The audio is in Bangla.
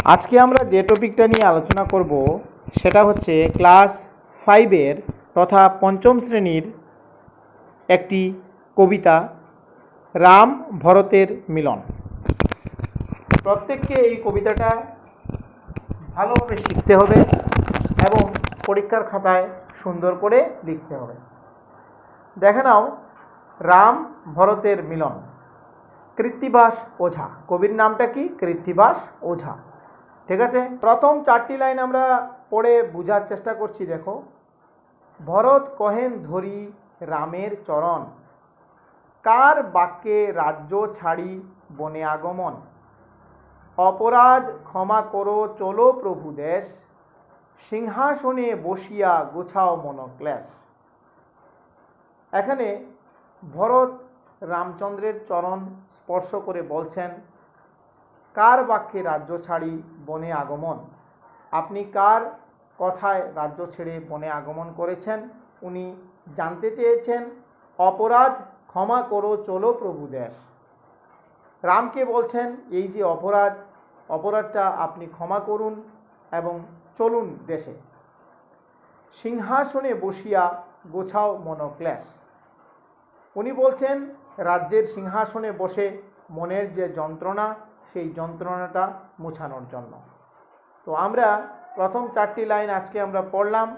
আজকে আমরা যে টপিকটা নিয়ে আলোচনা করব সেটা হচ্ছে ক্লাস 5-এর তথা পঞ্চম শ্রেণীর একটি কবিতা রাম ভরতের মিলন। প্রত্যেককে এই কবিতাটা ভালোভাবে শিখতে হবে এবং পরীক্ষার খাতায় সুন্দর করে লিখতে হবে। দেখে নাও, রাম ভরতের মিলন। কৃত্তিবাস ওঝা, কবির নামটা কি? কৃত্তিবাস ওঝা। ঠিক আছে, প্রথম 4টি লাইন আমরা পড়ে বোঝার চেষ্টা করছি। দেখো, ভরত কহেন ধরি রামের চরণ, কার বাক্যে রাজ্য ছাড়ি বনে আগমন, অপরাধ ক্ষমা করো চলো প্রভু দেশ, সিংহাসনে বসিয়া গোছাও মনোক্লেশ। এখানে ভরত রামচন্দ্রের চরণ স্পর্শ করে বলছেন, কার বাক্যে রাজ্য ছাড়ি বনে আগমন। আপনি কার কথায় রাজ্য ছেড়ে বনে আগমন করেছেন? উনি জানতে চেয়েছেন। অপরাধ ক্ষমা করো চলো প্রভু দেশ। রামকে বলছেন এই যে অপরাধটা আপনি ক্ষমা করুন এবং চলুন দেশে। সিংহাসনে বসিয়া গোছাও মনোক্লেশ। উনি বলছেন রাজ্যের সিংহাসনে বসে মনের যে যন্ত্রণা, সেই যন্ত্রণাটা মোছানোর জন্য। তো আমরা প্রথম 4টি লাইন আজকে আমরা পড়লাম।